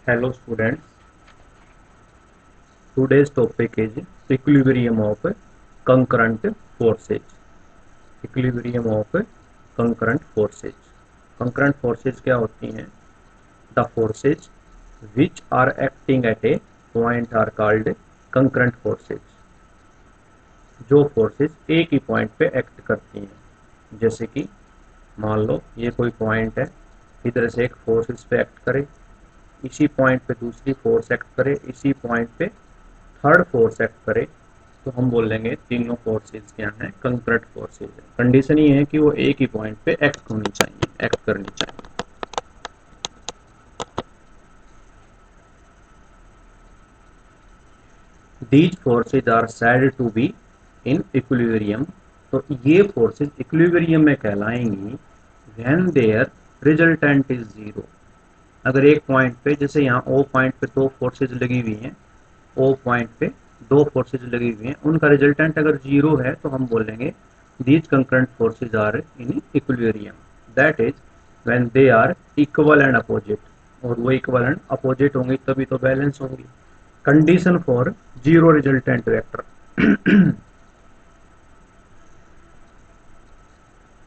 Hello students, today's topic is equilibrium of concurrent forces. Equilibrium of concurrent forces. Concurrent forces क्या होती हैं? The forces which are acting at a point are called concurrent forces. जो forces एक ही point पे act करती हैं, जैसे कि मान लो ये कोई पॉइंट है, इधर से एक फोर्स इस पे एक्ट करे, इसी पॉइंट पे दूसरी फोर्स एक्ट करे, इसी पॉइंट पे थर्ड फोर्स एक्ट करे, तो हम बोलेंगे तीनों फोर्सेज क्या हैं? कंकरेंट फोर्सेज है। कंडीशन ये है कि वो एक ही पॉइंट पे एक्ट होनी चाहिए, एक्ट करनी चाहिए। These forces are said to be in equilibrium. तो ये फोर्सेज इक्विलिब्रियम में कहलाएंगी when their resultant is zero. अगर एक पॉइंट पे, जैसे यहाँ ओ पॉइंट पे दो फोर्सेज लगी हुई हैं, ओ पॉइंट पे दो फोर्सेज लगी हुई हैं, उनका रिजल्टेंट अगर जीरो है तो हम बोलेंगे these concurrent forces are in equilibrium. That is when they are equal and opposite, और वो इक्वल एंड अपोजिट होंगी तभी तो बैलेंस होंगी। Condition for zero resultant vector.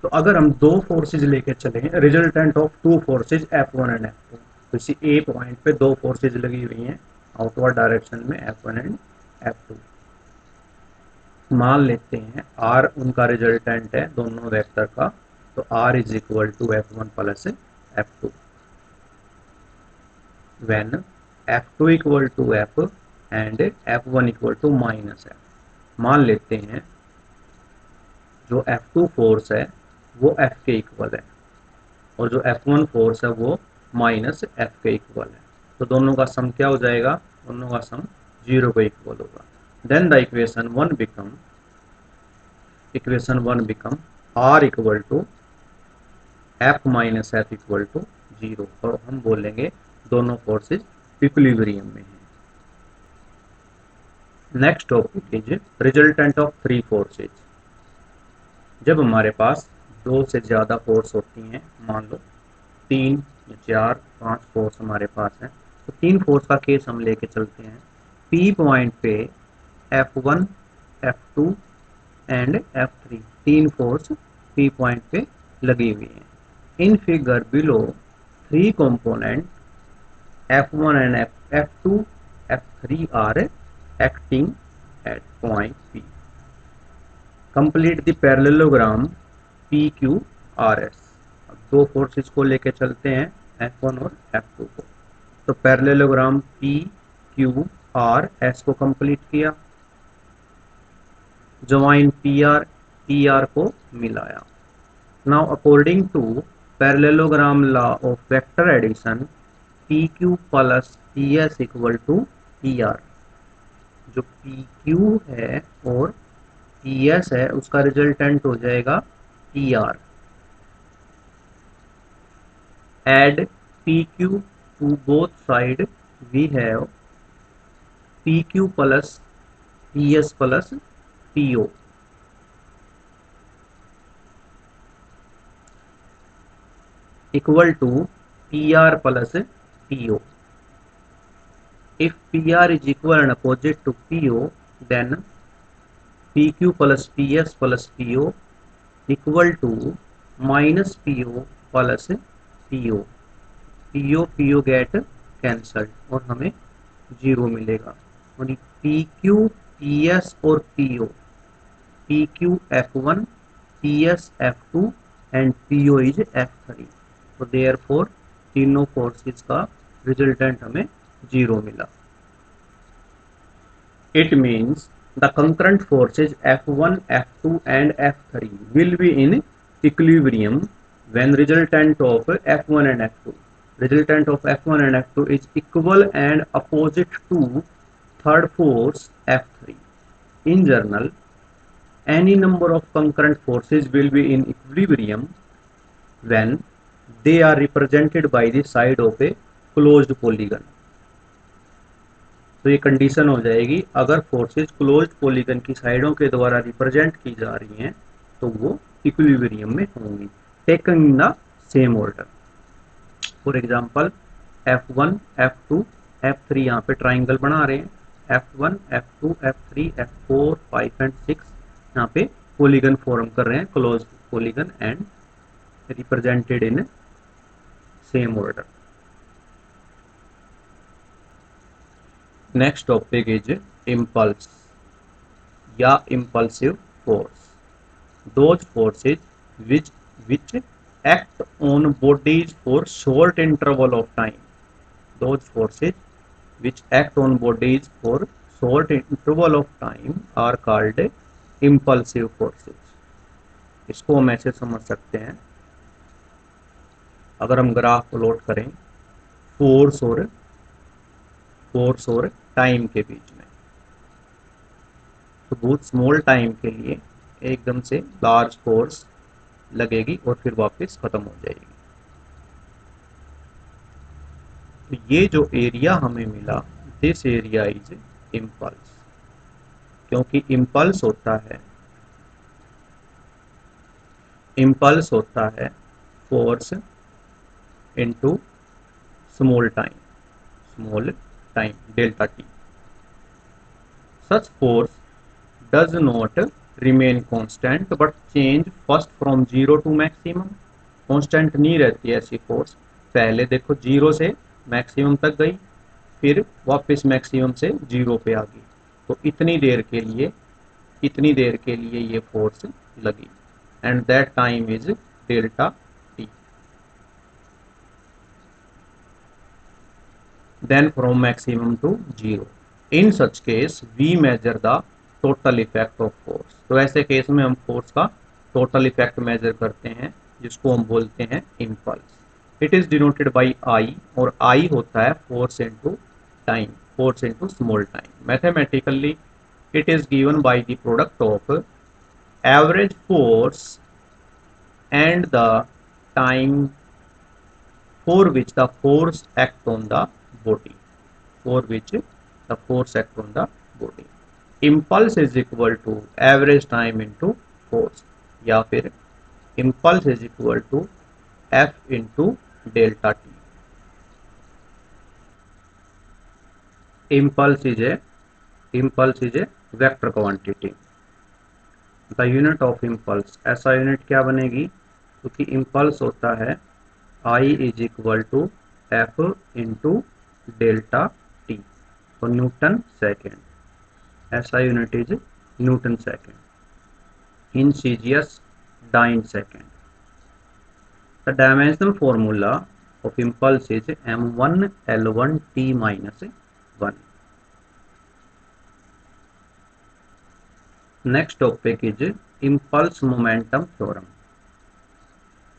तो अगर हम दो फोर्सेज लेके चले, resultant of two forces F1 and F2, तो इसी ए पॉइंट पे दो फोर्सेज लगी हुई हैं आउटवर्ड डायरेक्शन में, F1 एंड F2। मान लेते हैं R उनका रिजल्टेंट है दोनों वेक्टर का, तो R is equal to F1 plus F2 when F2 equal to F and F1 equal to minus F। मान लेते हैं जो F2 फोर्स है वो F के इक्वल है, और जो F1 फोर्स है वो माइनस F के इक्वल है। तो दोनों का सम क्या हो जाएगा? दोनों का सम जीरो के इक्वल होगा। Then the equation one become R equal to F minus F equal to zero, और हम बोलेंगे दोनों फोर्सेज इक्विलिब्रियम में है। Next topic is resultant of three forces. जब हमारे पास दो से ज़्यादा फोर्स होती हैं, मान लो तीन या चार पांच फोर्स हमारे पास हैं, तो तीन फोर्स का केस हम लेके चलते हैं। पी पॉइंट पे F1, F2 एंड F3 तीन फोर्स पी पॉइंट पे लगी हुई हैं। In figure below three component F1 and F2, F3 are acting at point P. Complete the parallelogram PQRS। अब दो फोर्सेस को लेके चलते हैं, F1 और F2 को। तो पैरेललोग्राम PQRS को कंप्लीट किया, ज्वाइन PR को मिलाया। Now according to parallelogram law of vector addition, PQ plus PS equal to PR। जो PQ है और PS है उसका रिजल्टेंट हो जाएगा PR। Add PQ to both side we have PQ plus PS plus PO equal to PR plus PO। If PR is equal and opposite to PO, then PQ plus PS plus PO equal to minus PO plus PO। PO get cancelled और हमें zero मिलेगा। और PQ, PS और PQ F1, PS F2 and PO is F3। तो therefore तीनों forces का resultant हमें zero मिला। It means the concurrent forces F1, F2 and F3 will be in equilibrium when resultant of F1 and F2. Resultant of F1 and F2 is equal and opposite to third force F3. In general, any number of concurrent forces will be in equilibrium when they are represented by the side of a closed polygon. तो ये condition हो जाएगी अगर forces closed polygon की साइडों के द्वारा represent की जा रही हैं तो वो इक्विलिब्रियम में होंगी, taken in the same order. For example F1 F2 F3 यहाँ पे ट्राइंगल बना रहे हैं, F1 F2 F3 F4 5 and 6 यहाँ पे पॉलीगन फॉर्म कर रहे हैं, close polygon and represented in same order. Next topic is impulse या impulsive force. Those forces which act on bodies for short interval of time. Those forces which act on bodies for short interval of time are called impulsive forces. इसको हम ऐसे समझ सकते हैं, अगर हम graph plot करें फोर्स और टाइम के बीच में, तो बहुत स्मॉल टाइम के लिए एकदम से लार्ज फोर्स लगेगी और फिर वापस खत्म हो जाएगी। तो ये जो एरिया हमें मिला, दिस एरिया इज इम्पल्स, क्योंकि इम्पल्स होता है force into small time delta t. Such force does not remain constant but change first from zero to maximum. Constant नहीं रहती ऐसी फोर्स, पहले देखो जीरो से मैक्सिमम तक गई, फिर वापस मैक्सिमम से जीरो पे आ गई, तो इतनी देर के लिए ये फोर्स लगी, and that time is delta t. Then from maximum to zero, in such case we measure the total effect of force. तो ऐसे केस में हम फोर्स का टोटल इफेक्ट मेजर करते हैं, जिसको हम बोलते हैं impulse. It is denoted by I, और आई होता है force into time, force into small time. Mathematically it is given by the product of average force and the time for which the force act on the body, for which the force act on the body। impulse is equal to average time into force, या फिर impulse is equal to F into delta t। impulse is a vector quantity। The unit of impulse, ऐसा unit क्या बनेगी, क्योंकि impulse होता है I is equal to F into delta T, तो newton second, ऐसा unit is newton second in CGS dyne second. The dimensional formula of impulse is m1 l1 t minus 1। Next topic is impulse momentum theorem.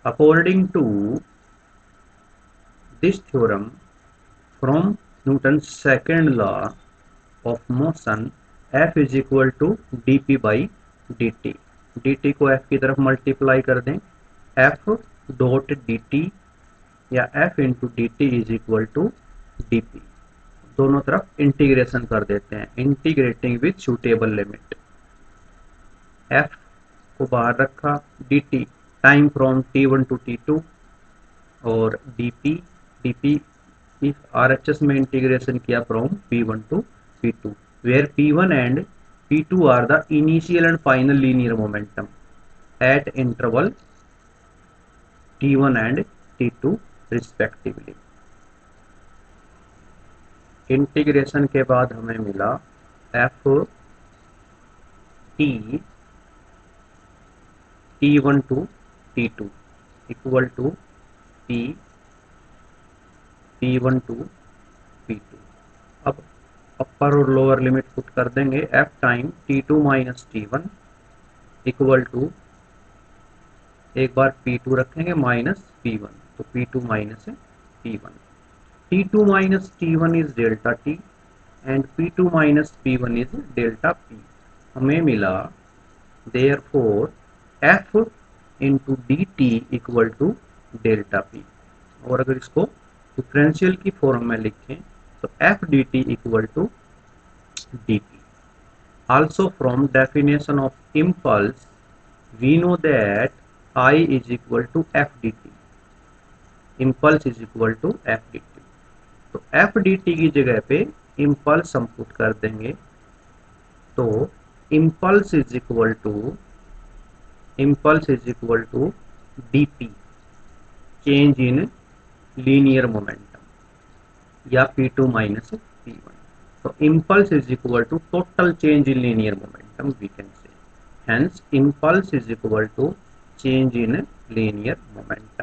According to this theorem, from Newton's second law of motion, F is equal to dp by dt। dt को F की तरफ multiply कर दें, F dot dt या F into dt is equal to dp। दोनों तरफ integration कर देते हैं, integrating with suitable limit. F को बाहर रखा, dt time from t1 to t2, और dp इस RHS में इंटीग्रेशन किया from p1 to p2, where p1 and p2 are the initial and final linear momentum at interval t1 and t2 respectively. Integration के बाद हमें मिला f t t1 to t2 equal to p p1 to p2। अब अपर और lower limit put कर देंगे, f time t2 minus t1 equal to, एक बार p2 रखेंगे माइनस p1, तो p2 minus p1। t2 minus t1 is delta t and p2 minus p1 is delta p। हमें मिला therefore f into D T equal to delta P. और अगर इसको differential की फॉर्म में लिखें तो F D T equal to D P. Also from definition of impulse we know that I is equal to F D T, impulse is equal to F D T. तो F D T की जगह पे impulse हम put कर देंगे, तो impulse is equal to DP, change in linear momentum, या P2 minus P1. So impulse is equal to total change in linear momentum, we can say. Hence impulse is equal to change in linear momentum.